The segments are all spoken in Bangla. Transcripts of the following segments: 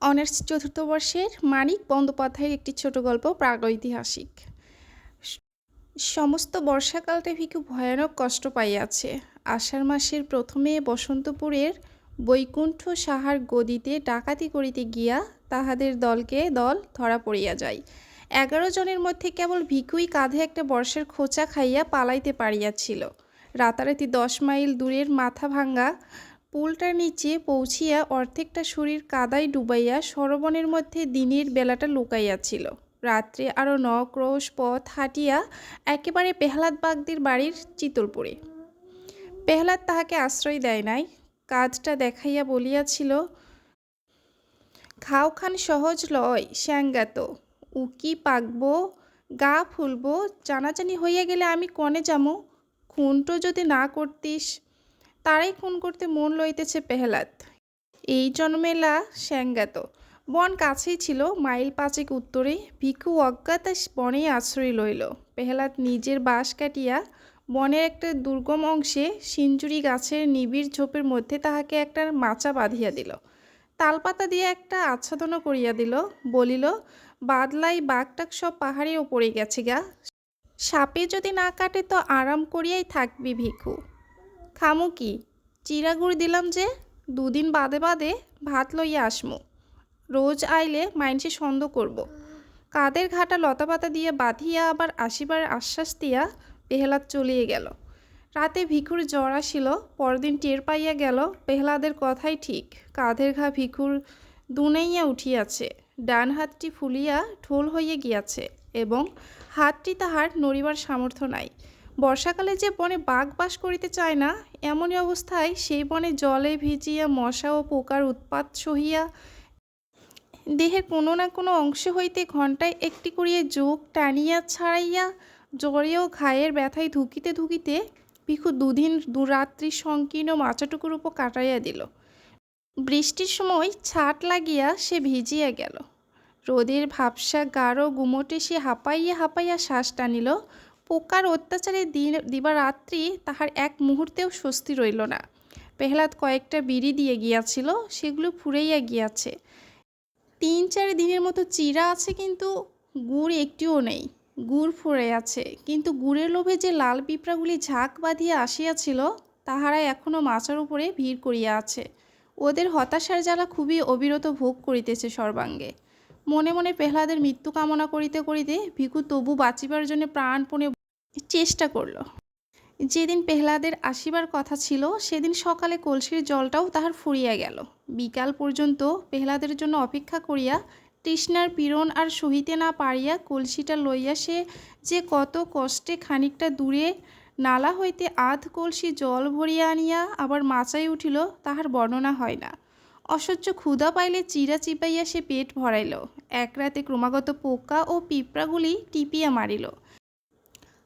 অনার্স চতুর্থ বর্ষের মানিক বন্দ্যোপাধ্যায়ের একটি ছোট গল্প প্রাগৈতিহাসিক। সমস্ত বর্ষাকালটা ভিখু ভয়ানক কষ্ট পাইয়াছে। আষাঢ় মাসের প্রথমে বসন্তপুরের বৈকুণ্ঠ সাহার গদিতে ডাকাতি করিতে গিয়া তাহাদের দল ধরা পড়িয়া যায়। 11 জনের মধ্যে কেবল ভিখুই কাঁধে একটা বর্ষার খোঁচা খাইয়া পালাইতে পারিয়াছিল। রাতারাতি 10 মাইল দূরের মাথা ভাঙ্গা পুলটার নিচে পৌঁছিয়া অর্ধেকটা শরীর কাদায় ডুবাইয়া সরবনের মধ্যে দিনের বেলাটা লুকাইয়াছিল। রাত্রে আরও 9 ক্রোশ পথ হাঁটিয়া একেবারে পেহলাদ বাগদির বাড়ির চিতলপুরে। পেহলাদ তাহাকে আশ্রয় দেয় নাই। কাঁধটা দেখাইয়া বলিয়াছিল, খাওখান সহজ লয় শ্যাঙ্গাত, উকি পাকব, গা ফুলব, জানাজানি হইয়া গেলে আমি কনে যামু, খুনটো যদি না করতিস। তারাই খুন করতে মন লইতেছে পেহলাদ। এই জন্মেলা শ্যাঙ্গাত। বন কাছেই ছিল, মাইল 5 উত্তরে। ভিখু অজ্ঞাতা বনে আশ্রয় লইল। পেহলাদ নিজের বাঁশ কাটিয়া বনের একটা দুর্গম অংশে সিঞ্জুরি গাছের নিবিড় ঝোপের মধ্যে তাহাকে একটা মাচা বাঁধিয়া দিল। তালপাতা দিয়ে একটা আচ্ছাদনও করিয়া দিল। বলিল, বাদলাই বাঘটাক সব পাহাড়ে ওপরে গেছে গা, সাপে যদি না কাটে তো আরাম করিয়াই থাকবি ভিখু। খামু কি? চিরাগুড় দিলাম যে, 2 দিন বাদে বাদে ভাত লইয়া আসমু। রোজ আইলে মাইনসে সন্দেহ করব। কাদের ঘাটা লতাপাতা দিয়ে বাঁধিয়া আবার আসিবার আশ্বাস দিয়া পেহলাদ চলিয়ে গেল। রাতে ভিখুর জ্বর আসিল। পরদিন টের পাইয়া গেল পেহলাদের কথাই ঠিক। কাঁধের ঘা ভিখুর দুনাইয়া উঠিয়াছে, ডান হাতটি ফুলিয়া ঢোল হইয়া গিয়াছে এবং হাতটি তাহার নড়িবার সামর্থ্য নাই। বর্ষাকালে যে বনে বাঘ বাস করিতে চায় না, এমনই অবস্থায় সেই বনে জলে ভিজিয়া মশা ও পোকার উৎপাত সহিয়া দেহের কোনো না কোনো অংশ হইতে ঘণ্টায় একটি করিয়া যোগ টানিয়া ছাড়াইয়া জ্বরে ও ঘায়ের ব্যথায় ধুকিতে ধুকিতে ভিখু 2 দিন 2 রাত্রি সংকীর্ণ মাচাটুকুর উপর কাটাইয়া দিল। বৃষ্টির সময় ছাট লাগিয়া সে ভিজিয়া গেল। রোদের ভাবসা গাঢ় গুমটে সে হাঁপাইয়া হাঁপাইয়া শ্বাস টানিল। পোকার অত্যাচারে দিবারাত্রি তাহার এক মুহূর্তেও স্বস্তি রইল না। পেহলাদ কয়েকটা বিড়ি দিয়ে গিয়াছিল, সেগুলো ফুরাইয়া গিয়াছে। 3-4 দিনের মতো চিরা আছে, কিন্তু গুড় একটিও নেই। গুড় ফুরাইয়াছে, কিন্তু গুড়ের লোভে যে লাল পিঁপড়াগুলি ঝাঁক বাঁধিয়া আসিয়াছিল, তাহারা এখনও মাচার উপরে ভিড় করিয়া আছে। ওদের হতাশার জ্বালা খুবই অবিরত ভোগ করিতেছে সর্বাঙ্গে। মনে মনে পেহলাদের মৃত্যু কামনা করিতে করিতে ভিখু তবু বাঁচিবার জন্য প্রাণপণে চেষ্টা করল। যেদিন পেহলাদের আসিবার কথা ছিল, সেদিন সকালে কলসির জলটাও তাহার ফুরিয়া গেল। বিকাল পর্যন্ত পেহলাদের জন্য অপেক্ষা করিয়া তৃষ্ণার পীড়ন আর সহিতে না পারিয়া কলসিটা লইয়া সে যে কত কষ্টে খানিকটা দূরে নালা হইতে আধ কলসি জল ভরিয়া আনিয়া আবার মাচায় উঠিল, তাহার বর্ণনা হয় না। অসহ্য ক্ষুধা পাইলে চিরা চিপাইয়া সে পেট ভরাইল। এক রাতে ক্রমাগত পোকা ও পিঁপড়াগুলি টিপিয়া মারিল।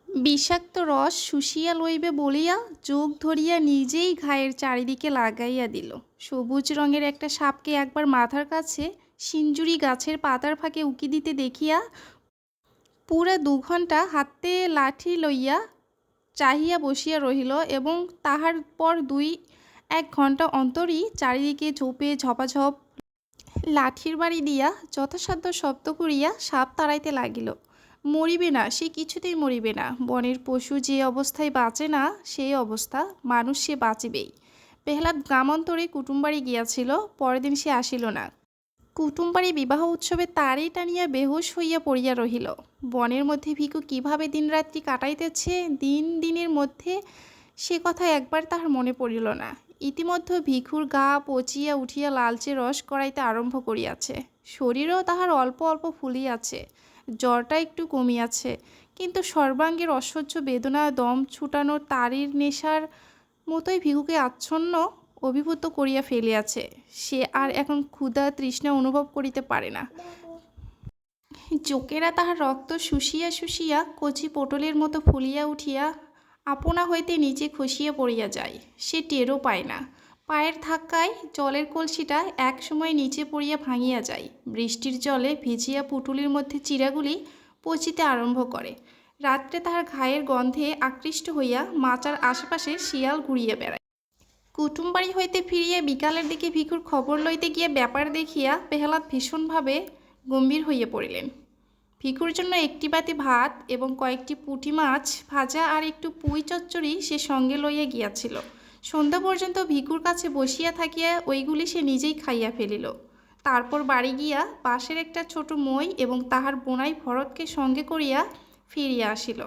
বিষাক্ত রস শুষিয়া লইবে বলিয়া যোগ ধরিয়া নিজেই ঘায়ের চারিদিকে লাগাইয়া দিল। সবুজ রঙের একটা সাপকে একবার মাথার কাছে সিঞ্জুরি গাছের পাতার ফাঁকে উকি দিতে দেখিয়া পুরা 2 ঘণ্টা হাতে লাঠি লইয়া চাহিয়া বসিয়া রহিল এবং তাহার পর 2-1 ঘণ্টা অন্তরই চারিদিকে ঝোপে ঝপাঝপ লাঠির বাড়ি দিয়া যথাসাধ্য শব্দ করিয়া সাপ তাড়াইতে লাগিল। মরিবে না, সে কিছুতেই মরিবে না। বনের পশু যে অবস্থায় বাঁচে না, সেই অবস্থা মানুষ সে বাঁচিবেই। পেহলাদ গ্রামান্তরে কুটুমবাড়ি গিয়াছিল। পরের দিন সে আসিল না। কুটুমবাড়ি বিবাহ উৎসবে তারই টানিয়া বেহুশ হইয়া পড়িয়া রহিল। বনের মধ্যে ভিখু কিভাবে দিনরাত্রি কাটাইতেছে দিনের মধ্যে, সে কথা একবার তাহার মনে পড়িল না। ইতিমধ্যে ভিখুর গা পচিয়া উঠিয়া লালচে রস করাইতে আরম্ভ করিয়াছে। শরীরও তাহার অল্প অল্প ফুলিয়াছে। জ্বরটা একটু কমিয়াছে, কিন্তু সর্বাঙ্গের অসহ্য বেদনা দম ছুটানোর তারির নেশার মতোই ভিখুকে আচ্ছন্ন অভিভূত করিয়া ফেলিয়াছে। সে আর এখন ক্ষুধা তৃষ্ণা অনুভব করিতে পারে না। চোখেরা তাহার রক্ত শুষিয়া শুষিয়া কচি পটলের মতো ফুলিয়া উঠিয়া আপনা হইতে নিচে খসিয়া পড়িয়া যায়। সে টেরও পায় না। পায়ের ধাক্কায় জলের কলসিটা এক সময় নিচে পড়িয়া ভাঙিয়া যায়। বৃষ্টির জলে ভিজিয়া পুটুলির মধ্যে চিরাগুলি পচিতে আরম্ভ করে। রাত্রে তাহার ঘায়ের গন্ধে আকৃষ্ট হইয়া মাচার আশেপাশে শিয়াল ঘুরিয়া বেড়ায়। কুটুম বাড়ি হইতে ফিরিয়া বিকালের দিকে ভিখুর খবর লইতে গিয়া ব্যাপার দেখিয়া পেহলাদ ভীষণভাবে গম্ভীর হইয়া পড়িলেন। ভিখুর জন্য একটি বাতি ভাত এবং কয়েকটি পুঁটি মাছ ভাজা আর একটু পুঁই চচ্চড়ি সে সঙ্গে লইয়া গিয়াছিল। সন্ধ্যা পর্যন্ত ভিখুর কাছে বসিয়া থাকিয়া ওইগুলি সে নিজেই খাইয়া ফেলিল। তারপর বাড়ি গিয়া পাশের একটা ছোট মই এবং তাহার বোনাই ভরতকে সঙ্গে করিয়া ফিরিয়া আসিল।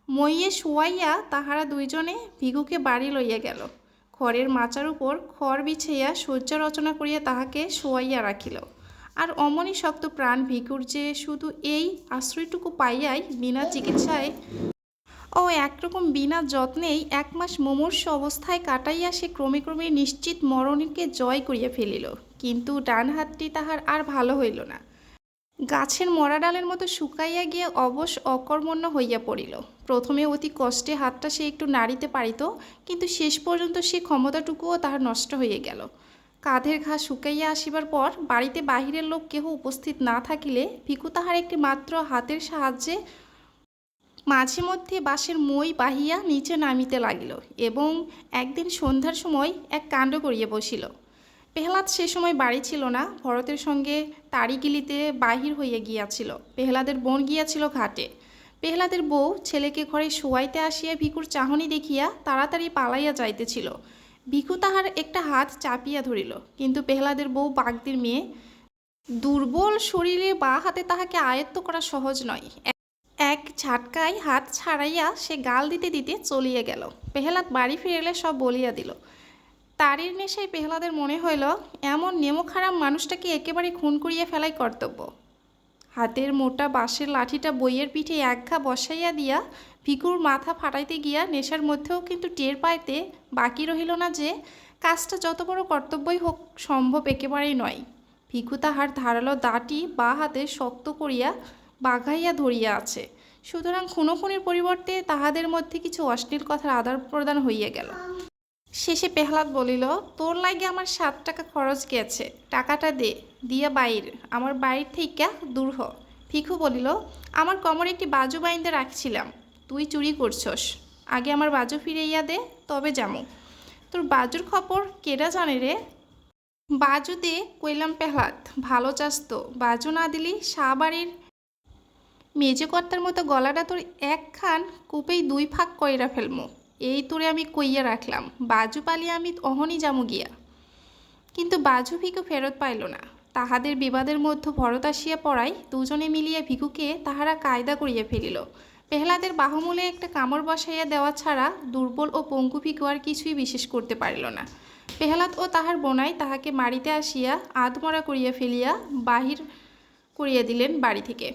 মইয়ে শুয়াইয়া তাহারা দুইজনে ভিখুকে বাড়ি লইয়া গেল। খড়ের মাচার উপর খড় বিছাইয়া শয্যা রচনা করিয়া তাহাকে শোয়াইয়া রাখিল। আর অমনি শক্ত প্রাণ ভিখুর যে শুধু এই আশ্রয়টুকু পাইয়াই বিনা চিকিৎসায় ও একরকম বিনা যত্নেই 1 মাস মুমূর্ষু অবস্থায় কাটাইয়া সে ক্রমে ক্রমে নিশ্চিত মরণকে জয় করিয়া ফেলিল। কিন্তু ডান হাতটি তাহার আর ভালো হইল না। গাছের মরা ডালের মতো শুকাইয়া গিয়ে অবশ অকর্মণ্য হইয়া পড়িল। প্রথমে অতি কষ্টে হাতটা সে একটু নাড়িতে পারিত, কিন্তু শেষ পর্যন্ত সে ক্ষমতাটুকুও তাহার নষ্ট হইয়া গেল। কাঁধের ঘা শুকাইয়া আসিবার পর বাড়িতে বাহিরের লোক কেহ উপস্থিত না থাকিলে ভিখু তাহার একটি মাত্র হাতের সাহায্যে মাঝে মধ্যে বাঁশের মই বাহিয়া নিচে নামিতে লাগিল এবং একদিন সন্ধ্যার সময় এক কাণ্ড করিয়া বসিল। পেহলাদ সে সময় বাড়ি ছিল না, ভরতের সঙ্গে তাড়ি গিলিতে বাহির হইয়া গিয়াছিল। পেহলাদের বোন গিয়াছিল ঘাটে। পেহলাদের বউ ছেলেকে ঘরে শোয়াইতে আসিয়া ভিখুর চাহনি দেখিয়া তাড়াতাড়ি পালাইয়া যাইতেছিল। ভিখু তাহার একটা হাত চাপিয়া ধরিল, কিন্তু পেহলাদের বউ বাগদির মেয়ে, দুর্বল শরীরে বা হাতে তাহাকে আয়ত্ত করা সহজ নয়। এক ঝাটকায় হাত ছাড়াইয়া সে গাল দিতে দিতে চলিয়া গেল। পেহলাদ বাড়ি ফিরিলে সব বলিয়া দিল। তারির নেশায় পেহলাদের মনে হইল এমন নেমোখারাম মানুষটাকে একেবারে খুন করিয়া ফেলাই কর্তব্য। হাতের মোটা বাঁশের লাঠিটা বইয়ের পিঠে এক ঘা বসাইয়া দিয়া ভিখুর মাথা ফাটাইতে গিয়া নেশার মধ্যেও কিন্তু টের পাইতে বাকি রহিল না যে কাজটা যত বড় কর্তব্যই হোক সম্ভব একেবারেই নয়। ভিখু তাহার ধারালো দাঁটি বা হাতে শক্ত করিয়া বাঘাইয়া ধরিয়া আছে। সুতরাং খুনোখুনির পরিবর্তে তাহাদের মধ্যে কিছু অশ্লীল কথার আদান প্রদান হইয়া গেল। শেষে পেহলাদ বলিল, তোর লাগে আমার 7 টাকা খরচ গেছে, টাকাটা দে, দিয়া বাইর, আমার বাড়ির থেকে দূর হ। ভিখু বলিল, আমার কোমরে একটি বাজু বাইন্দে রাখছিলাম, তুই চুরি করছস, আগে আমার বাজু ফিরাইয়া দে, তবে যামু। তোর বাজুর খবর কেডা জানে রে? বাজু দে কইলাম পেহলাদ, ভালো চাস তো, বাজু না দিলি শাহবাড়ির মেজেকর্তার মতো গলাটা তোর একখান কূপেই 2 ভাগ কইরা ফেলমু, এই তোরে আমি কইয়া রাখলাম। বাজু পালিয়ে আমি অহনি যামু গিয়া। কিন্তু বাজু ভিখু ফেরত পাইল না। তাহাদের বিবাদের মধ্যে ভরত আসিয়া পড়ায় দুজনে মিলিয়া ভিখুকে তাহারা কায়দা করিয়া ফেলিল। পেহলাদের বাহুমূলে একটা কামড় বসাইয়া দেওয়া ছাড়া দুর্বল ও পঙ্গু ভিখু আর কিছুই বিশেষ করতে পারিল না। পেহলাদ ও তাহার বোনাই তাহাকে মারিতে আসিয়া আধমরা করিয়া ফেলিয়া বাহির করিয়া দিলেন বাড়ি থেকে।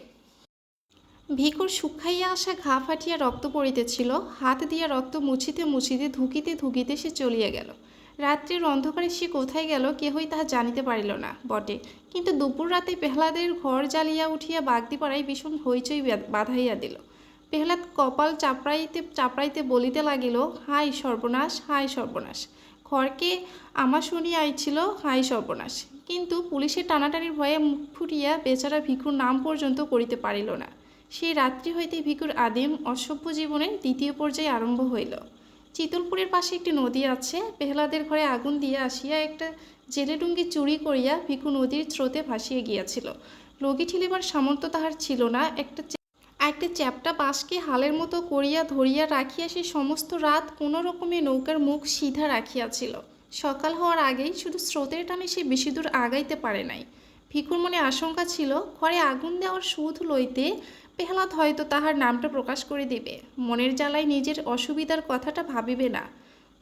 ভিখুর শুকাইয়া আসা ঘা ফাটিয়া রক্ত পড়িতেছিল। হাত দিয়া রক্ত মুছিতে মুছিতে ধুকিতে ধুকিতে সে চলিয়া গেল। রাত্রির অন্ধকারে সে কোথায় গেল কেহই তাহা জানিতে পারিল না বটে, কিন্তু দুপুর রাতে পেহলাদের ঘর জ্বালিয়া উঠিয়া বাগদিপাড়ায় ভীষণ হইচই বাঁধাইয়া দিল। পেহলাদ কপাল চাপড়াইতে চাপড়াইতে বলিতে লাগিল, হাই সর্বনাশ, হাই সর্বনাশ, ঘরকে আমার শুনিয়া আইছিল, হাই সর্বনাশ। কিন্তু পুলিশের টানাটানির ভয়ে মুখ ফুটিয়া বেচারা ভিখুর নাম পর্যন্ত করিতে পারিল না। সেই রাত্রি হইতে ভিখুর আদিম অসভ্য জীবনের 2য় পর্যায়ে আরম্ভ হইল। চিতলপুরের পাশে একটি নদী আছে। পেহলাদের ঘরে আগুন দিয়া আসিয়া একটা জেলে ডুঙ্গি চুরি করিয়া ভিখু নদীর স্রোতে ভাসিয়া গিয়াছিল। লগি ঠেলিবার সামর্থ্য তাহার ছিল না। একটা চ্যাপ্টা বাঁশকে হালের মতো করিয়া ধরিয়া রাখিয়া সে সমস্ত রাত কোনো রকমে নৌকার মুখ সিধা রাখিয়াছিল। সকাল হওয়ার আগেই শুধু স্রোতের টানে সে বেশি দূর আগাইতে পারে নাই। ভিখুর মনে আশঙ্কা ছিল ঘরে আগুন দেওয়ার সুদ লইতে পেহলাদ হয়তো তাহার নামটা প্রকাশ করে দিবে। মনের জ্বালায় নিজের অসুবিধার কথাটা ভাবিবে না।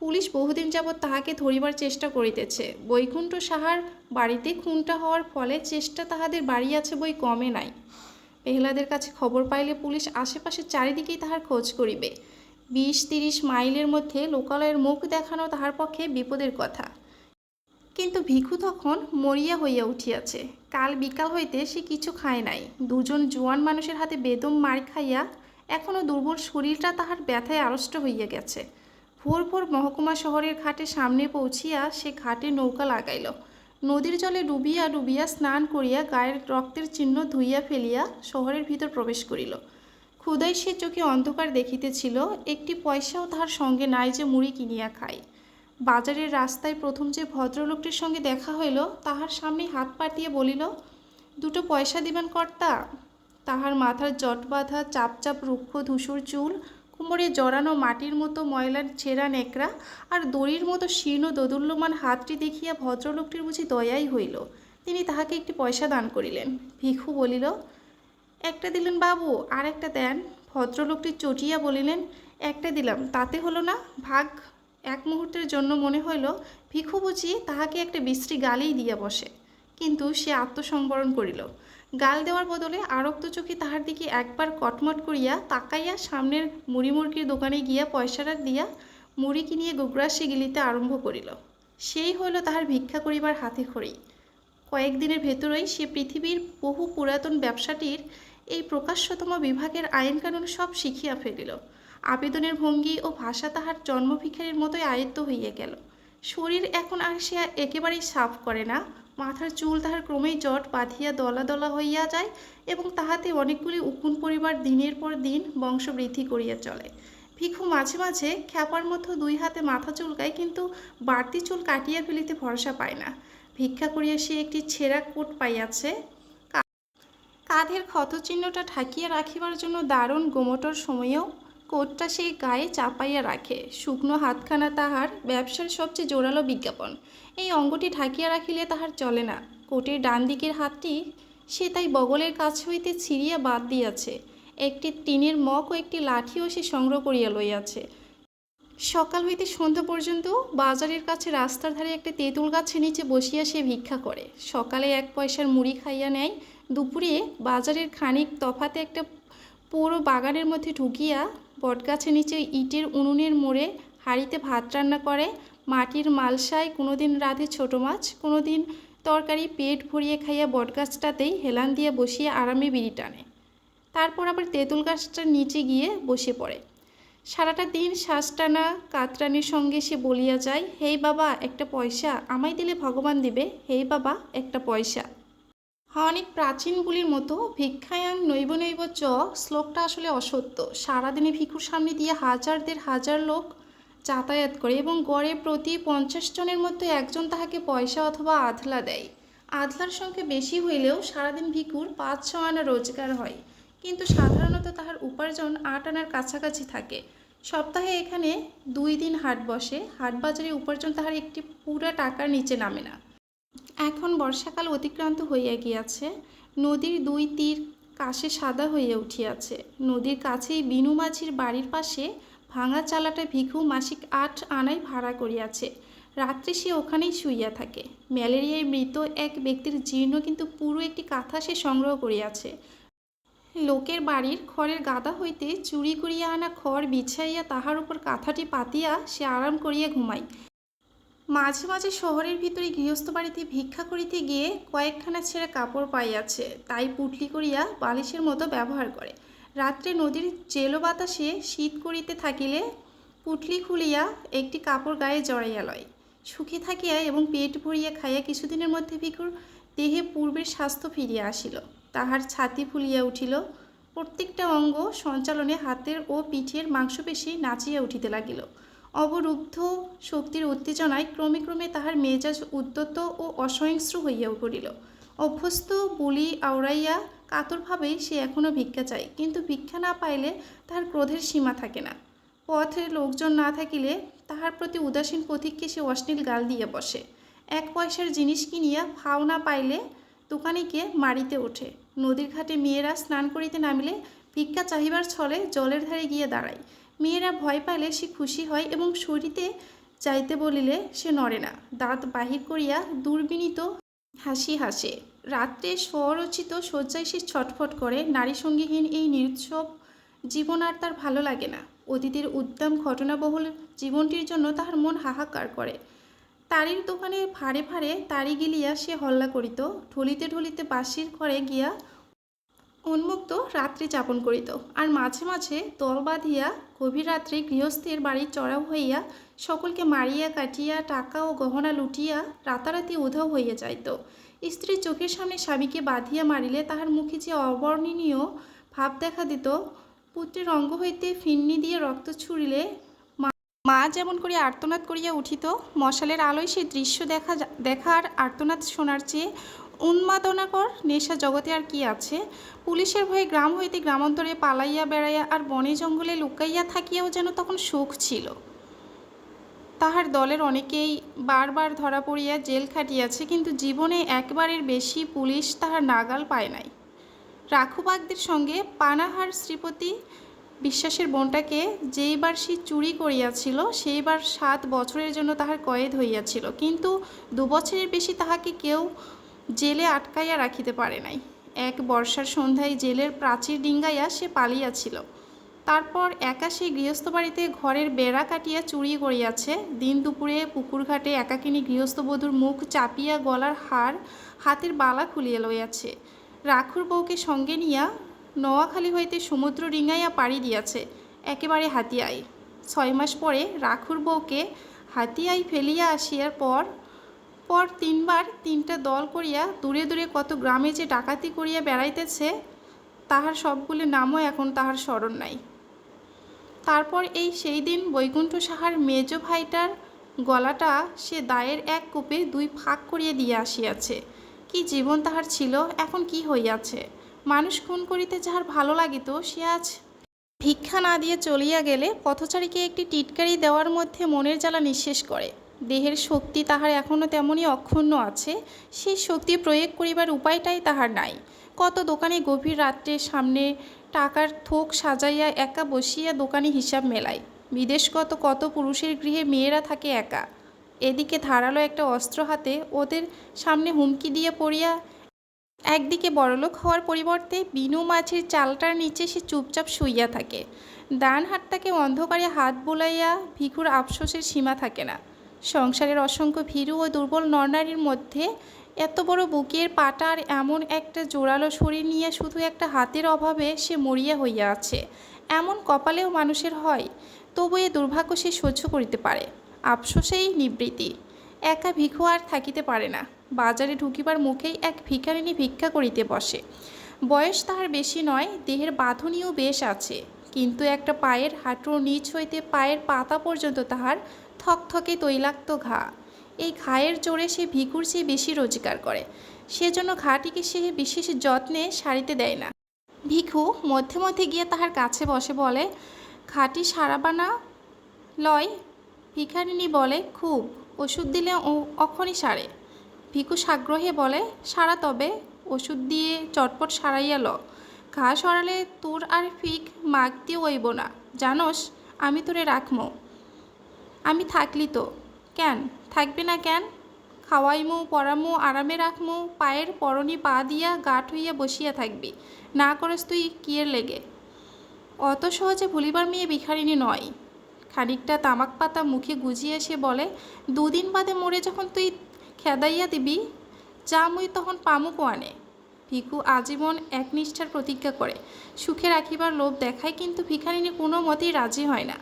পুলিশ বহুদিন যাবৎ তাহাকে ধরিবার চেষ্টা করিতেছে। বৈকুণ্ঠ সাহার বাড়িতে খুনটা হওয়ার ফলে চেষ্টা তাহাদের বাড়িয়াছে বই কমে নাই। পেহলাদের কাছে খবর পাইলে পুলিশ আশেপাশে চারিদিকেই তাহার খোঁজ করিবে। 20-30 মাইলের মধ্যে লোকালয়ের মুখ দেখানো তাহার পক্ষে বিপদের কথা। কিন্তু ভিখু তখন মরিয়া হইয়া উঠিয়াছে। কাল বিকাল হইতে সে কিছু খায় নাই। 2 জন জোয়ান মানুষের হাতে বেদম মার খাইয়া এখনও দুর্বল শরীরটা তাহার ব্যথায় আড়ষ্ট হইয়া গেছে। ভোর ভোর মহকুমা শহরের ঘাটে সামনে পৌঁছিয়া সে ঘাটে নৌকা লাগাইল। নদীর জলে ডুবিয়া ডুবিয়া স্নান করিয়া গায়ের রক্তের চিহ্ন ধুইয়া ফেলিয়া শহরের ভিতর প্রবেশ করিল। ক্ষুধায় সে চোখে অন্ধকার দেখিতেছিল। একটি পয়সাও তাহার সঙ্গে নাই যে মুড়ি কিনিয়া খায়। বাজারের রাস্তায় প্রথম যে ভদ্রলোকটির সঙ্গে দেখা হইল তাহার সামনে হাত পাতিয়ে বলিল, দুটো পয়সা দিবেন কর্তা। তাহার মাথার জট বাঁধা চাপ চাপ রুক্ষ ধূসর চুল, কোমরে জড়ানো মাটির মতো ময়লার ছেঁড়া নেকড়া আর দড়ির মতো শীর্ণ দোদুল্যমান হাতটি দেখিয়া ভদ্রলোকটির বুঝি দয়াই হইল। তিনি তাহাকে একটি পয়সা দান করিলেন। ভিখু বলিল, একটা দিলেন বাবু, আর একটা দেন। ভদ্রলোকটি চটিয়া বলিলেন, একটা দিলাম, তাতে হলো না, ভাগ। এক মুহূর্তের জন্য মনে হইল ভিখু বুঝি তাহাকে একটা বিশ্রী গালেই দিয়া বসে, কিন্তু সে আত্মসংবরণ করিল। গাল দেওয়ার বদলে আরক্ত চোখে তাহার দিকে একবার কটমট করিয়া তাকাইয়া সামনের মুড়ি মুরগির দোকানে গিয়া পয়সাটা দিয়া মুড়ি কিনিয়া গোগ্রাসে গিলিতে আরম্ভ করিল। সেই হইল তাহার ভিক্ষা করিবার হাতে খড়ি। কয়েকদিনের ভেতরেই সে পৃথিবীর বহু পুরাতন ব্যবসাটির এই প্রকাশ্যতম বিভাগের আইনকানুন সব শিখিয়া ফেলিল। আবেদনের ভঙ্গি ও ভাষা তাহার জন্মভিখারির মতোই আয়ত্ত হইয়া গেল। শরীর এখন আর সে একেবারেই সাফ করে না। মাথার চুল তাহার ক্রমেই জট বাঁধিয়া দলা দলা হইয়া যায় এবং তাহাতে অনেকগুলি উকুন পরিবার দিনের পর দিন বংশবৃদ্ধি করিয়া চলে। ভিখু মাঝে মাঝে খ্যাপার মতো দুই হাতে মাথা চুলকায়, কিন্তু বাড়তি চুল কাটিয়া ফেলিতে ভরসা পায় না। ভিক্ষা করিয়া সে একটি ছেঁড়া কোট পাইয়াছে। কাঁধের ক্ষতচিহ্নটা ঢাকিয়া রাখিবার জন্য দারুণ গোমোটর সময়েও কোটটা সে গায়ে চাপাইয়া রাখে। শুকনো হাতখানা তাহার ব্যবসার সবচেয়ে জোরালো বিজ্ঞাপন। এই অঙ্গটি ঢাকিয়া রাখিলে তাহার চলে না। কোটের ডান দিকের হাতটি সে তাই বগলের কাছ হইতে ছিঁড়িয়া বাদ দিয়াছে। একটি টিনের মগ ও একটি লাঠিও সে সংগ্রহ করিয়া লইয়াছে। সকাল হইতে সন্ধ্যা পর্যন্ত বাজারের কাছে রাস্তার ধারে একটা তেঁতুল গাছের নিচে বসিয়া সে ভিক্ষা করে। সকালে 1 পয়সার মুড়ি খাইয়া নেয়। দুপুরে বাজারের খানিক তফাতে একটা পুরো বাগানের মধ্যে ঢুকিয়া বটগাছের নিচে ইটের উনুনের মোড়ে হাঁড়িতে ভাত রান্না করে। মাটির মালসায় কোনোদিন রাঁধে ছোটো মাছ, কোনোদিন তরকারি। পেট ভরিয়ে খাইয়া বটগাছটাতেই হেলান দিয়া বসিয়া আরামে বিড়ি টানে। তারপর আবার তেঁতুল গাছটার নিচে গিয়ে বসে পড়ে। সারাটা দিন শ্বাস টানা কাতরানির সঙ্গে সে বলিয়া যায়, হেই বাবা একটা পয়সা, আমায় দিলে ভগবান দিবে, হেই বাবা একটা পয়সা। অনেক প্রাচীন বলির মতো ভিক্ষায়াং নৈব নৈব চ শ্লোকটা আসলে অসত্য। সারাদিনে ভিক্ষুর সামনে দিয়ে হাজার লোক যাতায়াত করে এবং গড়ে প্রতি 50 জনের মধ্যে একজন তাহাকে পয়সা অথবা আধলা দেয়। আধলার সংখ্যা বেশি হইলেও সারাদিন ভিক্ষুর 5-6 আনা রোজগার হয়, কিন্তু সাধারণত তাহার উপার্জন 8 আনার কাছাকাছি থাকে। সপ্তাহে এখানে 2 দিন হাট বসে। হাট বাজারে উপার্জন তাহার একটি পুরা টাকার নিচে নামে না। এখন বর্ষাকাল অতিক্রান্ত হইয়া গিয়াছে। নদীর 2 তীর কাশে সাদা হইয়া উঠিয়াছে। নদীর কাছেই বিনু মাঝির বাড়ির পাশে ভাঙা চালাটা ভিখু মাসিক 8 আনায় ভাড়া করিয়াছে। রাত্রে সে ওখানেই শুইয়া থাকে। ম্যালেরিয়ায় মৃত এক ব্যক্তির জীর্ণ কিন্তু পুরো একটি কাঁথা সে সংগ্রহ করিয়াছে। লোকের বাড়ির খড়ের গাদা হইতে চুরি করিয়া আনা খড় বিছাইয়া তাহার উপর কাঁথাটি পাতিয়া সে আরাম করিয়া ঘুমায়। মাঝে মাঝে শহরের ভিতরে গৃহস্থ বাড়িতে ভিক্ষা করিতে গিয়ে কয়েকখানা ছেঁড়া কাপড় পাইয়াছে, তাই পুটলি করিয়া বালিশের মতো ব্যবহার করে। রাত্রে নদীর চেলো বাতাসে শীত করিতে থাকিলে পুটলি খুলিয়া একটি কাপড় গায়ে জড়াইয়া লয়। সুখে থাকিয়া এবং পেট ভরিয়া খাইয়া কিছুদিনের মধ্যে ভিখুর দেহে পূর্বের স্বাস্থ্য ফিরিয়া আসিল। তাহার ছাতি ফুলিয়া উঠিল। প্রত্যেকটা অঙ্গ সঞ্চালনে হাতের ও পিঠের মাংসপেশি নাচিয়া উঠিতে লাগিল। অবরুদ্ধ শক্তির উত্তেজনায় ক্রমে ক্রমে তাহার মেজাজ উদ্যত ও অসহিষ্ণু হইয়া পড়িল। অভ্যস্ত বুলি আওড়াইয়া কাতরভাবেই সে এখনও ভিক্ষা চায়, কিন্তু ভিক্ষা না পাইলে তাহার ক্রোধের সীমা থাকে না। পথে লোকজন না থাকিলে তাহার প্রতি উদাসীন পথিককে সে অশ্লীল গাল দিয়া বসে। 1 পয়সার জিনিস কিনিয়া ফাও না পাইলে দোকানিকে মারিতে ওঠে। নদীর ঘাটে মেয়েরা স্নান করিতে নামিলে ভিক্ষা চাহিবার ছলে জলের ধারে গিয়ে দাঁড়ায়। মেয়েরা ভয় পাইলে সে খুশি হয় এবং সরিতে যাইতে বলিলে সে নড়ে না। দাঁত বাহির করিয়া দুর্বিনীত হাসি হাসে। রাত্রে স্বরচিত শয্যায় সে ছটফট করে। নারী সঙ্গীহীন এই নিরুৎসব জীবন আর তার ভালো লাগে না। অতীতের উদ্দাম ঘটনাবহুল জীবনটির জন্য তাহার মন হাহাকার করে। তারির দোকানে ভাড়ে ভাড়ে তারি গিলিয়া সে হল্লা করিত। ঢলিতে ঢলিতে বাঁশির ঘরে গিয়া উন্মুক্ত রাত্রি যাপন করিত। আর মাঝে মাঝে দল বাঁধিয়া গভীর রাত্রে গৃহস্থের বাড়ি চড়াও হইয়া সকলকে মারিয়া কাটিয়া টাকা ও গহনা লুটিয়া রাতারাতি উধাও হইয়া যাইত। স্ত্রীর চোখের সামনে স্বামীকে বাঁধিয়া মারিলে তাহার মুখে যে অবর্ণনীয় ভাব দেখা দিত। পুত্রের অঙ্গ হইতে ফিন্নি দিয়ে রক্ত ছুড়িলে মা যেমন করে আর্তনাদ করিয়া উঠিত, মশালের আলোয় সেই দৃশ্য দেখার আর্তনাদ শোনার চেয়ে উন্মাদনাকর নেশা জগতে আর কি আছে। পুলিশের ভয়ে গ্রাম হইতে গ্রামান্তরে পালাইয়া বেড়াইয়া আর বনে জঙ্গলে লুকাইয়া থাকিয়াও যেন তখন সুখ ছিল। তাহার দলের অনেকেই বারবার ধরা পড়িয়া জেল খাটিয়াছে, কিন্তু জীবনে একবারের বেশি পুলিশ তাহার নাগাল পায় নাই। রাখুবাগদের সঙ্গে পানাহার শ্রীপতি বিশ্বাসের বোনটাকে যেইবার সে চুরি করিয়াছিল সেইবার 7 বছরের জন্য তাহার কয়েদ হইয়াছিল, কিন্তু 2 বছরের বেশি তাহাকে কেউ জেলে আটকাইয়া রাখিতে পারে নাই। এক বর্ষার সন্ধ্যায় জেলের প্রাচীর ডিঙ্গাইয়া সে পালিয়াছিল। তারপর একা সেই গৃহস্থ বাড়িতে ঘরের বেড়া কাটিয়া চুরি করিয়াছে। দিন দুপুরে পুকুরঘাটে একাকিনী গৃহস্থবধূর মুখ চাপিয়া গলার হার, হাতের বালা খুলিয়া লইয়াছে। রাখুর বউকে সঙ্গে নিয়া নোয়াখালী হইতে সমুদ্র ডিঙ্গাইয়া পাড়ি দিয়াছে একেবারে হাতিয়ায়। 6 মাস পরে রাখুর বউকে হাতিয়ায় ফেলিয়া আসিয়ার পর 3বার 3টা দল করিয়া দূরে দূরে কত গ্রামে যে ডাকাতি করিয়া বেড়াইতেছে, তাহার সবগুলি নামও এখন তাহার স্মরণ নাই। তারপর সেই দিন বৈকুণ্ঠ সাহার মেজ ভাইটার গলাটা সে দায়ের এক কূপে 2 ফাঁক করিয়া দিয়া আসিয়াছে। কি জীবন তাহার ছিল, এখন কি হইয়াছে। মানুষ খুন করিতে যাহার ভালো লাগিত, সে আজ ভিক্ষা না দিয়ে চলিয়া গেলে পথচারীকে একটি টিটকারি দেওয়ার মধ্যে মনের জ্বালা নিঃশেষ করে। দেহের শক্তি তাহার এখনও তেমনই অক্ষুণ্ণ আছে, সেই শক্তি প্রয়োগ করিবার উপায়টাই তাহার নাই। কত দোকানে গভীর রাত্রে সামনে টাকার থোক সাজাইয়া একা বসিয়া দোকানে হিসাব মেলায়। বিদেশগত কত পুরুষের গৃহে মেয়েরা থাকে একা। এদিকে ধারালো একটা অস্ত্র হাতে ওদের সামনে হুমকি দিয়ে পড়িয়া একদিকে বড়লোক হওয়ার পরিবর্তে বিনু মাছের চালটার নিচে সে চুপচাপ শুইয়া থাকে। ডান হাতটাকে অন্ধকারে হাত বুলাইয়া ভিখুর আফসোসের সীমা থাকে না। সংসারের অসংখ্য ভীরু ও দুর্বল নরনারীর মধ্যে এত বড় বুকের পাটার এমন একটা জোরালো শরীর নিয়ে শুধু একটা হাতের অভাবে সে মরিয়া হইয়া আছে, এমন কপালেও মানুষের হয়। তবু এ দুর্ভাগ্য সে সহ্য করিতে পারে। আফসোসেই নিবৃত্তি। একা ভিখু আর থাকিতে পারে না। বাজারে ঢুকিবার মুখেই এক ভিখারিনী ভিক্ষা করিতে বসে। বয়স তাহার বেশি নয়, দেহের বাঁধনিও বেশ আছে, কিন্তু একটা পায়ের হাঁটুর নিচ হইতে পায়ের পাতা পর্যন্ত তাহার থকথকে তৈলাক্ত ঘা। এই ঘায়ের জোরে সে ভিখুর চেয়ে বেশি রোজগার করে, সেজন্য ঘাটিকে সে বিশেষ যত্নে সারিতে দেয় না। ভিখু মধ্যে মধ্যে গিয়ে তাহার কাছে বসে, বলে, ঘাটি সারাবা না লয়? ভিখারিনী বলে, খুব, ওষুধ দিলে অক্ষণই সারে। ভিখু সাগ্রহে বলে, সারা তবে, ওষুধ দিয়ে চটপট সারাইয়া ল। ঘা সরালে তোর আর ফিক মাগতে হইব না, জানোস, আমি তোরে রাখমো। আমি থাকলি তো। কেন থাকবে না কেন? খাওয়াইমু, পরামু, আরামে রাখমু, পায়ের পরনি পা দিয়া গাঁট হইয়া বসিয়া থাকবি, না করস তুই কিয়ের লেগে? অত সহজে ভুলিবার মেয়ে ভিখারিনী নয়। খানিকটা তামাক পাতা মুখে গুজিয়ে সে বলে, 2 দিন বাদে মরে যখন তুই খেদাইয়া দিবি, যা মুই তখন পামু কোয়ানে। ভিখু আজীবন একনিষ্ঠার প্রতিজ্ঞা করে, সুখে রাখিবার লোভ দেখায়, কিন্তু ভিখারিনী কোনো মতেই রাজি হয় না।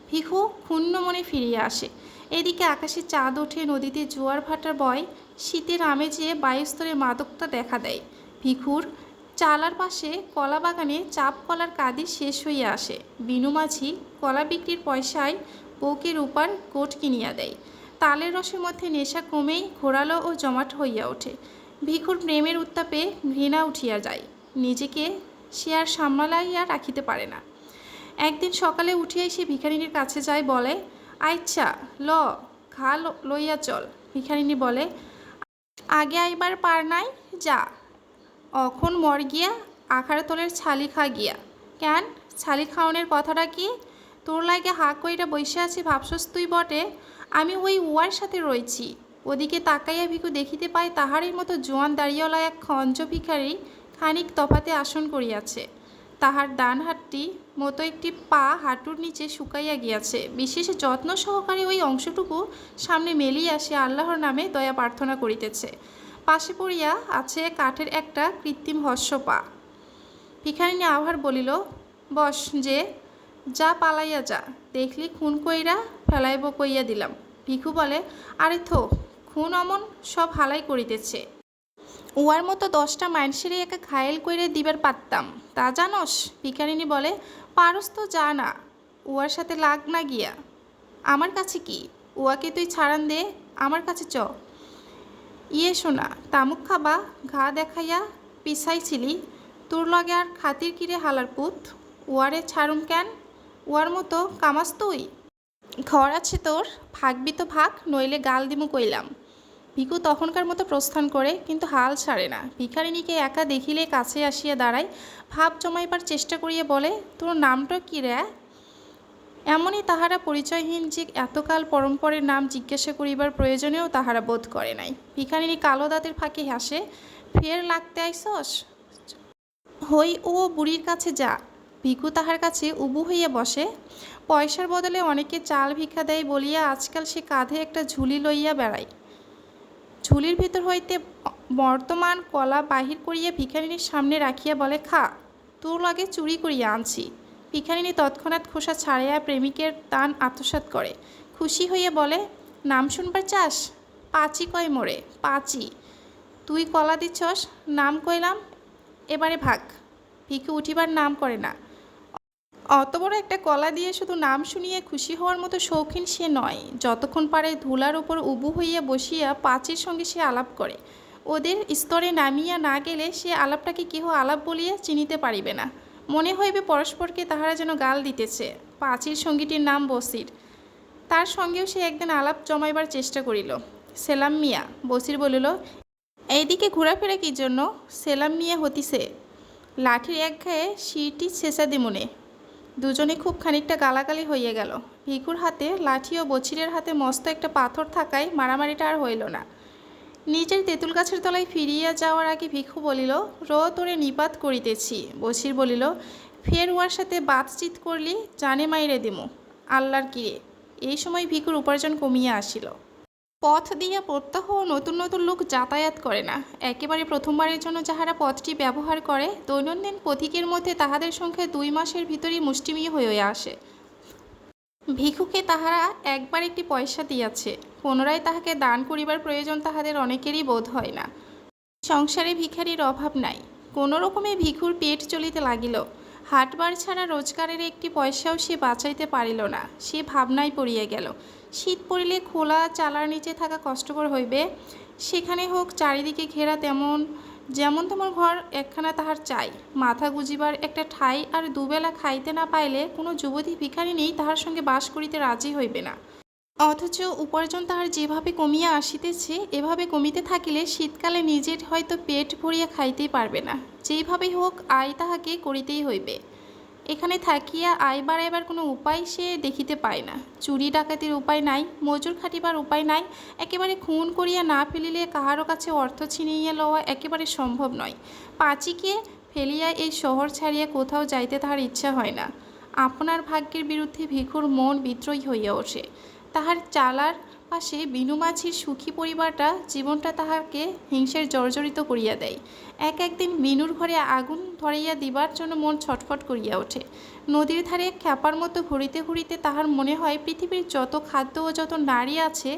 ভিখু ক্ষুণ্ণ মনে ফিরিয়া আসে। এদিকে আকাশে চাঁদ ওঠে, নদীতে জোয়ার ভাটার বয়, শীতের আমেজে বায়ুস্তরে মাদকতা দেখা দেয়। ভিখুর চালার পাশে কলা বাগানে চাপ কলার কাঁদি শেষ হইয়া আসে। বিনু মাঝি কলা বিক্রির পয়সায় বউকে রূপার কোট কিনিয়া দেয়। তালের রসের মধ্যে নেশা ক্রমেই ঘোরালো ও জমাট হইয়া ওঠে। ভিখুর প্রেমের উত্তাপে ঘৃণা উঠিয়া যায়, নিজেকে সে আর সামলাইয়া রাখিতে পারে না। একদিন সকালে উঠিয়াই সে ভিখারিনীর কাছে যায়, বলে, আচ্ছা ল, ঘা লইয়া চল। ভিখারিনী বলে, আগে আইবার পার নাই, যা, অখন মর গিয়া আখার তলের ছালি খা গিয়া। কেন, ছালি খাওয়ানোর কথাটা কি? তোর লাগে হা কইরা বসে আছি ভাবছস তুই বটে, আমি ওই উয়ার সাথে রয়েছি। ওদিকে তাকাইয়া ভিখু দেখিতে পায় তাহারই মতো জোয়ান দাঁড়িয়েওয়ালা এক খঞ্জ ভিখারি খানিক তফাতে আসন করিয়াছে। তাহার ডান হাতটি মতো একটি পা হাঁটুর নিচে শুকাইয়া গিয়াছে। বিশেষ যত্ন সহকারে ওই অংশটুকু সামনে মেলিয়া সে আল্লাহর নামে দয়া প্রার্থনা করিতেছে। পাশে পড়িয়া আছে কাঠের একটা কৃত্রিম হস্য পা। ভিখারিনী আবার বলিল, বস যে, যা পালাইয়া যা, দেখলি খুন কইরা ফেলাইব কইয়া দিলাম। ভিখু বলে, আরে থো, খুন অমন সব হালাই করিতেছে, উয়ার মতো 10টা মানুষেরই একা ঘায়েল কইরে দিবার পারতাম, তা জানোস? ভিখারিনী বলে, পারস তো যা না, উয়ার সাথে লাগ না গিয়া। আমার কাছে কি? উয়াকে তুই ছাড়ান দে, আমার কাছে চ। ইয়ে শোনা, তামুক খাবা, ঘা দেখাইয়া পিছাইছিলি, তোর লগে আর খাতির কিরে হালার পুত? উয়ারে ছাড়ুম কেন? উয়ার মতো কামাস তুই? ঘর আছে তোর, ভাগবি তো ভাগ, নইলে গাল দিমু কইলাম। ভিখু তখনকার মতো প্রস্থান করে, কিন্তু হাল ছাড়ে না। ভিখারিণীকে একা দেখিলে কাছে আসিয়া দাঁড়ায়, ভাব জমাইবার চেষ্টা করিয়া বলে, তোর নামটা কি রে? এমনই তাহারা পরিচয়হীন যে এতকাল পরম্পরের নাম জিজ্ঞাসা করিবার প্রয়োজনেও তাহারা বোধ করে নাই। ভিখারিণী কালো দাঁতের ফাঁকে হাসে, ফের লাগতে আইসস? হই ও বুড়ির কাছে যা। ভিখু তাহার কাছে উবু হইয়া বসে। পয়সার বদলে অনেকে চাল ভিক্ষা দেয় বলিয়া আজকাল সে কাঁধে একটা ঝুলি লইয়া বেড়ায়। ঝুলির ভিতর হইতে বর্তমান কলা বাহির করিয়া ভিখারিণীর সামনে রাখিয়া বলে, খা, তোর লাগে চুরি করিয়া আনছি। ভিখারিণী তৎক্ষণাৎ খোসা ছাড়িয়া প্রেমিকের দান আত্মসাৎ করে। খুশি হইয়া বলে, নাম শুনবার চাস? পাঁচি কয় মোরে, পাঁচি। তুই কলা দিচ্ছস, নাম কইলাম, এবারে ভাগ। ভিখু উঠিবার নাম করে না। অত বড় একটা কলা দিয়ে শুধু নাম শুনিয়ে খুশি হওয়ার মতো শৌখিন সে নয়। যতক্ষণ পারে ধুলার উপর উবু হইয়া বসিয়া পাঁচির সঙ্গে সে আলাপ করে। ওদের স্তরে নামিয়া না গেলে সে আলাপটাকে কেহ আলাপ বলিয়া চিনিতে পারিবে না। মনে হইবে পরস্পরকে তাহারা যেন গাল দিতেছে। পাঁচির সঙ্গীটির নাম বসির। তার সঙ্গেও সে একদিন আলাপ জমাইবার চেষ্টা করিল। সেলাম মিয়া। বসির বলিল, এইদিকে ঘোরাফেরা কি জন্য? সেলাম মিয়া হতিছে, লাঠির একঘায়ে শিরটি ছেঁচা দিমুনে। দুজনে খুব খানিকটা গালাগালি হইয়া গেল। ভিখুর হাতে লাঠি ও বছিরের হাতে মস্ত একটা পাথর থাকায় মারামারিটা আর হইল না। নিজের তেঁতুল গাছের তলায় ফিরিয়া যাওয়ার আগে ভিখু বলিল, তোরে নিপাত করিতেছি। বছির বলিল, ফের উহার সাথে বাতচিত করলি জানে মাইরে দিমু। আল্লাহর কিরে। এই সময় ভিখুর উপার্জন কমিয়া আসিল। পথ দিয়া প্রত্যহ নতুন নতুন লোক যাতায়াত করে না। একেবারে প্রথমবারের জন্য যাহারা পথটি ব্যবহার করে, দৈনন্দিন পথিকের মধ্যে তাহাদের সংখ্যা 2 মাসের ভিতরই মুষ্টিমেয় হইয়া আসে। ভিখুকে তাহারা একবার একটি পয়সা দিয়াছে, পুনরায় তাহাকে দান করিবার প্রয়োজন তাহাদের অনেকেরই বোধ হয় না। সংসারে ভিখারির অভাব নাই। কোনো রকমে ভিখুর পেট চলিতে লাগিল। হাটবার ছাড়া রোজগারের একটি পয়সাও সে বাঁচাইতে পারিল না। সে ভাবনায় পড়িয়া গেল। শীত পড়িলে খোলা চালার নিচে থাকা কষ্টকর হইবে। সেখানে হোক চারিদিকে ঘেরা যেমন তোমার ঘর একখানা তাহার চাই। মাথা গুজিবার একটা ঠাঁই আর দুবেলা খাইতে না পাইলে কোনো যুবতী ভিখারিণী তাহার সঙ্গে বাস করিতে রাজি হইবে না। অথচ উপার্জন তাহার যেভাবে কমিয়া আসিতেছে, এভাবে কমিতে থাকিলে শীতকালে নিজের হয়তো পেট ভরিয়া খাইতেই পারবে না। যেইভাবেই হোক আয় তাহাকে করিতেই হইবে। এখানে থাকিয়া আয় বাড়াইবার কোনো উপায় সে দেখিতে পায় না। চুরি ডাকাতির উপায় নাই, মজুর খাটিবার উপায় নাই। একেবারে খুন করিয়া না ফেলিলে কাহারও কাছে অর্থ ছিনিয়া লওয়া একেবারে সম্ভব নয়। পাঁচিকে ফেলিয়া এই শহর ছাড়িয়া কোথাও যাইতে তাহার ইচ্ছা হয় না। আপনার ভাগ্যের বিরুদ্ধে ভিখুর মন বিদ্রোহী হইয়া ওঠে। তাহার চালার পাশে বিনু মাঝির সুখী পরিবারটা জীবনটা তাহাকে হিংসের জর্জরিত করিয়া দেয়। একদিন বিনুর ঘরে আগুন ধরাইয়া দিবার জন্য মন ছটফট করিয়া ওঠে। নদীর ধারে খ্যাপার মতো ঘুরিতে ঘুরিতে তাহার মনে হয় পৃথিবীর যত খাদ্য ও যত নারী আছে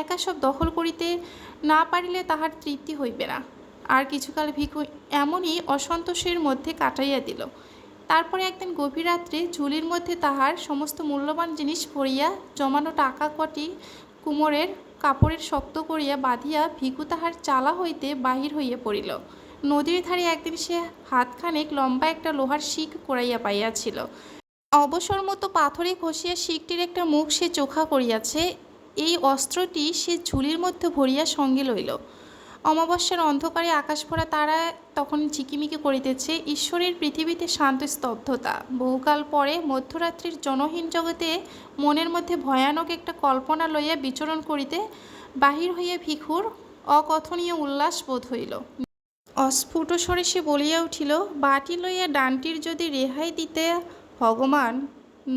একা সব দখল করিতে না পারিলে তাহার তৃপ্তি হইবে না। আর কিছুকাল ভিখু এমনই অসন্তোষের মধ্যে কাটাইয়া দিল। তারপরে একদিন গভীর রাত্রে ঝুলির মধ্যে তাহার সমস্ত মূল্যবান জিনিস ভরিয়া জমানো টাকা কটি কুমোরের কাপড়ের শক্ত করিয়া বাঁধিয়া ভিখু তাহার চালা হইতে বাহির হইয়া পড়িল। নদীর ধারে একদিন সে হাতখানেক লম্বা একটা লোহার শিক কুড়াইয়া পাইয়াছিল। অবসর মতো পাথরে ঘষিয়া শিকটির একটা মুখ সে চোখা করিয়াছে। এই অস্ত্রটি সে ঝুলির মধ্যে ভরিয়া সঙ্গে লইল। অমাবস্যার অন্ধকারে আকাশ ভরা তারা তখন ঝিকিমিকি করিতেছে। ঈশ্বরের পৃথিবীতে শান্ত স্তব্ধতা। বহুকাল পরে মধ্যরাত্রির জনহীন জগতে মনের মধ্যে ভয়ানক একটা কল্পনা লইয়া বিচরণ করিতে বাহির হইয়া ভিখুর অকথনীয় উল্লাস বোধ হইল। অস্ফুট স্বরে সে বলিয়া উঠিল, বাটি লইয়া ডানটির যদি রেহাই দিতে ভগবান।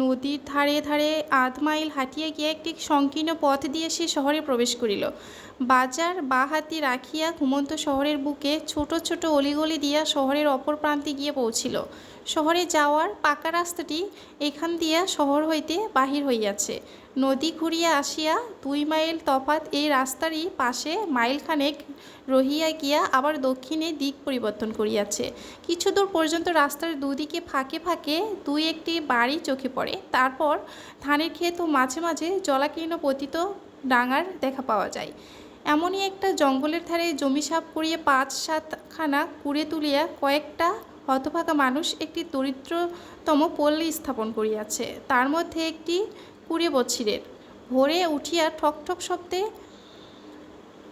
নদীর ধারে ধারে আধ মাইল হাঁটিয়া গিয়া একটি সংকীর্ণ পথ দিয়ে সে শহরে প্রবেশ করিল। বাজার বা হাতি রাখিয়া ঘুমন্ত শহরের বুকে ছোট ছোট অলিগলি দিয়া শহরের অপর প্রান্তে গিয়ে পৌঁছিল। শহরে যাওয়ার পাকা রাস্তাটি এখান দিয়া শহর হইতে বাহির হইয়াছে। নদী ঘুরিয়া আসিয়া 2 মাইল তফাত এই রাস্তারই পাশে মাইলখানেক রহিয়া গিয়া আবার দক্ষিণে দিক পরিবর্তন করিয়াছে। কিছু দূর পর্যন্ত রাস্তার দুদিকে ফাঁকে ফাঁকে 2-1টি বাড়ি চোখে পড়ে। তারপর ধানের ক্ষেত ও মাঝে মাঝে জলাকীর্ণ পতিত ডাঙার দেখা পাওয়া যায়। এমনই একটা জঙ্গলের ধারে জমি সাফ করিয়া 5-7খানা কুড়ে তুলিয়া কয়েকটা হতভাগা মানুষ একটি দরিদ্রতম পল্লী স্থাপন করিয়াছে। তার মধ্যে একটি কুড়ে বছিরের। ভোরে উঠিয়া ঠক ঠক শব্দে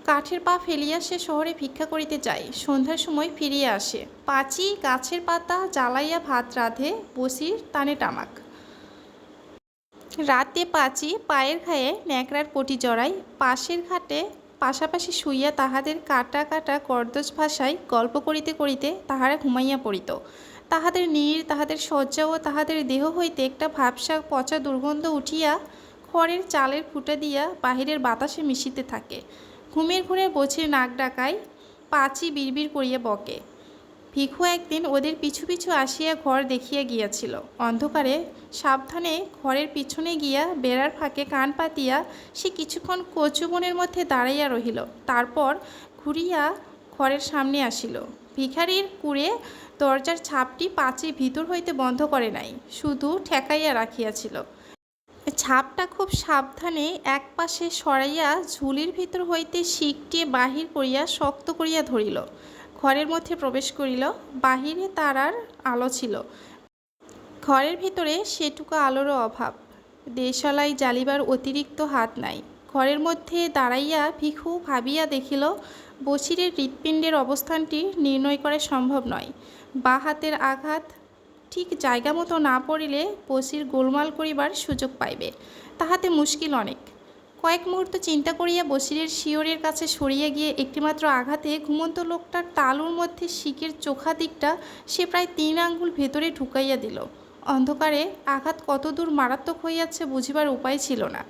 কাঠের পা ফেলিয়া সে শহরে ভিক্ষা করিতে যায়। সন্ধ্যার সময় ফিরিয়া আসে। পাঁচি গাছের পাতা জ্বালাইয়া ভাত রাঁধে, বসির টানে তামাক। রাতে পাঁচি পায়ের ঘায়ে ন্যাকড়ার পটি জড়ায়। পাশের ঘাটে পাশাপাশি শুইয়া তাহাদের কাটা কাটা কর্দজ ভাষায় গল্প করিতে করিতে তাহারা ঘুমাইয়া পড়িত। তাহাদের নীড়, তাহাদের শয্যা ও তাহাদের দেহ হইতে একটা ভাবসা পচা দুর্গন্ধ উঠিয়া খড়ের চালের ফুটা দিয়া বাহিরের বাতাসে মিশিতে থাকে। ঘুমের ঘুরে বছির নাক ডাকায়, পাঁচি বিড়বিড় করিয়া বকে। ভিখু একদিন ওদের পিছু পিছু আসিয়া ঘর দেখিয়া গিয়াছিল। অন্ধকারে সাবধানে ঘরের পিছনে গিয়া বেড়ার ফাঁকে কান পাতিয়া সে কিছুক্ষণ কচু বনের মধ্যে দাঁড়াইয়া রহিল। তারপর ঘুরিয়া ঘরের সামনে আসিল। ভিখারির কুড়ে দরজার ছাপটি পাঁচি ভিতর হইতে বন্ধ করে নাই, শুধু ঠেকাইয়া রাখিয়াছিল। ছাপটা খুব সাবধানে এক পাশে সরাইয়া ঝুলির ভিতর হইতে শিকটি বাহির করিয়া শক্ত করিয়া ধরিল। ঘরের মধ্যে প্রবেশ করিল। বাহিরে তারার আলো ছিল, ঘরের ভিতরে সেটুকু আলোরও অভাব। দেশালাই জ্বালিবার অতিরিক্ত হাত নাই। ঘরের মধ্যে দাঁড়াইয়া ভিখু ভাবিয়া দেখিল, বছিরের হৃৎপিণ্ডের অবস্থানটি নির্ণয় করা সম্ভব নয়। বা হাতের আঘাত ঠিক জায়গা মতো না পড়িলে বছির গোলমাল করিবার সুযোগ পাইবে, তাহাতে মুশকিল অনেক। কয়েক মুহূর্ত চিন্তা করিয়া বছিরের শিয়রের কাছে সরিয়া গিয়ে একটিমাত্র আঘাতে ঘুমন্ত লোকটার তালুর মধ্যে শিকের চোখা দিকটা সে প্রায় 3 আঙ্গুল ভেতরে ঢুকাইয়া দিল। অন্ধকারে আঘাত কতদূর মারাত্মক হইয়াছে বুঝিবার উপায় ছিল না।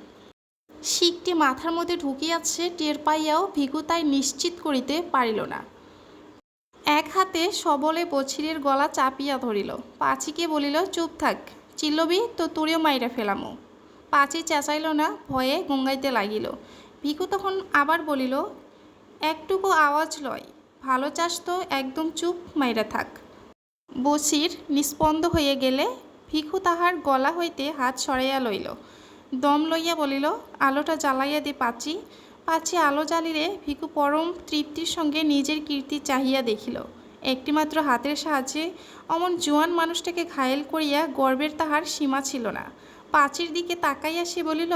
শিকটি মাথার মধ্যে ঢুকিয়াছে টের পাইয়াও ভিখু তাই নিশ্চিত করিতে পারিল না। এক হাতে সবলে বছিরের গলা চাপিয়া ধরিল। পাঁচিকে বলিল, চুপ থাক, চিল্লবি তো তোরেও মাইরা ফেলামো। পাঁচি চেঁচাইল না, ভয়ে গঙ্গাইতে লাগিল। ভিখু তখন আবার বলিল, একটুকু আওয়াজ লয়, ভালো চাস তো একদম চুপ মাইরা থাক। বছির নিস্পন্দ হইয়া গেলে ভিখু তাহার গলা হইতে হাত সরাইয়া লইল। দম লইয়া বলিল, আলোটা জ্বালাইয়া দে পাঁচি। পাঁচি আলো জ্বালিলে ভিখু পরম তৃপ্তির সঙ্গে নিজের কীর্তি চাহিয়া দেখিল। একটিমাত্র হাতের সাহায্যে অমন জোয়ান মানুষটাকে ঘায়েল করিয়া গর্বের তাহার সীমা ছিল না। পাঁচির দিকে তাকাইয়া সে বলিল,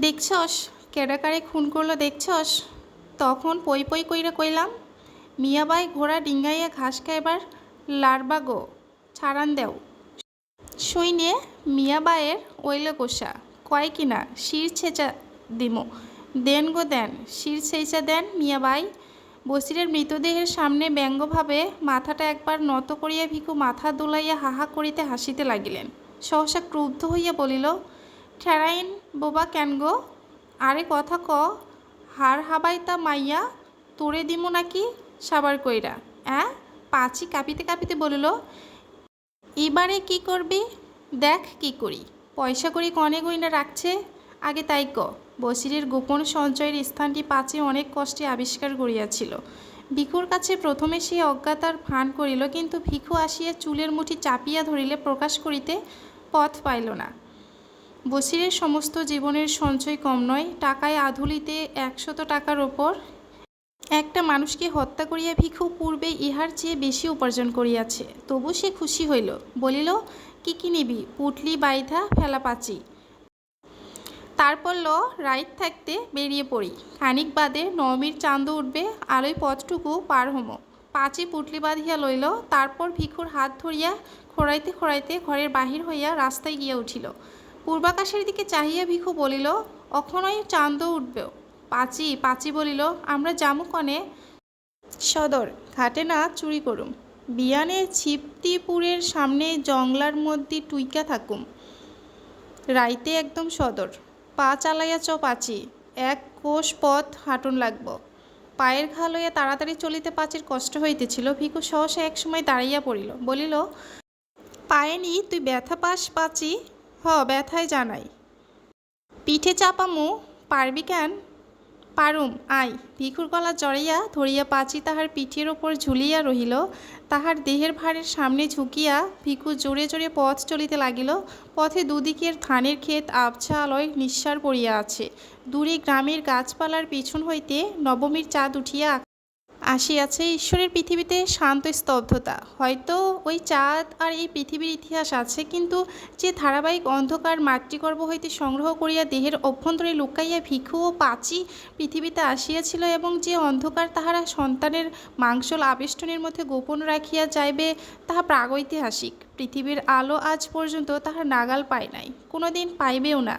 দেখছস কেডাকারে খুন করলো দেখছস? তখন পই পই কইরা কইলাম, মিয়াবাই ঘোড়া ডিঙ্গাইয়া ঘাস খাইবার লারবা গো, ছাড়ান দেও। সৈন্যে মিয়াবাইয়ের ওইল গোসা, কয় কিনা শির ছেঁচা দিমো, দেন গো দেন, শির ছেঁচা দেন মিয়াবাই। বছিরের মৃতদেহের সামনে ব্যঙ্গভাবে মাথাটা একবার নত করিয়া ভিখু মাথা দুলাইয়া হাহা করিতে হাসিতে লাগিলেন। সহসা ক্রুদ্ধ হইয়া বলিল, ঠেরাইন বোবা কেন গো, আরে কথা ক, হাড় হাবাইতা মাইয়া তোরে দিমু নাকি সাবার কইরা? পাঁচি কাঁপিতে কাঁপিতে বলিল, এবারে কি করবি? দেখ কি করি, পয়সা করি কনে গইনা রাখছে, আগে তাই ক। বছিরের গোপন সঞ্চয়ের স্থানটি পাঁচি অনেক কষ্টে আবিষ্কার করিয়াছিল। ভিখুর কাছে প্রথমে সে অজ্ঞাতার ভান করিল, কিন্তু ভিখু আসিয়া চুলের মুঠি চাপিয়া ধরিলে প্রকাশ করিতে পথ পাইল না। বছিরের সমস্ত জীবনের সঞ্চয় কম নয়, টাকায় আধুলিতে 100 টাকার ওপর। একটা মানুষকে হত্যা করিয়া ভিখু পূর্বে ইহার চেয়ে বেশি উপার্জন করিয়াছে। তবু সে খুশি হইল, বলিল, কি নিবি? পুটলি বাইধা ফেলা পাঁচি। তারপর রাইত থাকতে বেরিয়ে পড়ি, খানিক বাদে নবমীর চাঁদ উঠবে, আলোয় পথটুকু পার হমো। পাঁচি পুটলি বাঁধিয়া লইল। তারপর ভিখুর হাত ধরিয়া খোঁড়াইতে খোঁড়াইতে ঘরের বাহির হইয়া রাস্তায় গিয়া উঠিল। পূর্বাকাশের দিকে চাহিয়া ভিখু বলিল, অখনই চাঁদ উঠবে। পাঁচি বলিল, আমরা যামু কনে? সদর ঘাটে না চুরি করুম, বিয়ানে ছিপতিপুরের সামনে জংলার মধ্যে টুইকা থাকুম, রাইতে একদম সদর। পা চালাইয়া চ পাঁচি, এক কোষ পথ হাঁটুন লাগব। পায়ের ঘা লইয়া তাড়াতাড়ি চলিতে পাচির কষ্ট হইতেছিল। ভিখু সহসা একসময় দাঁড়াইয়া পড়িল, বলিল, পায়ে নি তুই ব্যথা পাস পাচি? ব্যথায় জানাই। পিঠে চাপামু, পারবি কেন? পারুম, আয়। ভিখুর গলা জড়াইয়া ধরিয়া পাচি তাহার পিঠের ওপর ঝুলিয়া রহিল। তাহার দেহের ভারের সামনে ঝুঁকিয়া ভিখু জোরে জোরে পথ চলিতে লাগিল। পথে দুদিকের ধানের ক্ষেত আবছা আলোয় নিঃসার পড়িয়া আছে। দূরে গ্রামের গাছপালার পিছন হইতে নবমীর চাঁদ উঠিয়া আসিয়াছে। ঈশ্বরের পৃথিবীতে শান্ত স্তব্ধতা। হয়তো ওই চাঁদ আর এই পৃথিবীর ইতিহাস আছে, কিন্তু যে ধারাবাহিক অন্ধকার মাতৃগর্ভ হইতে সংগ্রহ করিয়া দেহের অভ্যন্তরে লুকাইয়া ভিখু ও পাচি পৃথিবীতে আসিয়াছিল, এবং যে অন্ধকার তাহারা সন্তানের মাংসল আবেষ্টনের মধ্যে গোপন রাখিয়া যাইবে, তাহা প্রাগৈতিহাসিক। পৃথিবীর আলো আজ পর্যন্ত তাহার নাগাল পায় নাই, কোনো দিন পাইবেও না।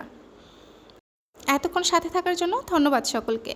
এতক্ষণ সাথে থাকার জন্য ধন্যবাদ সকলকে।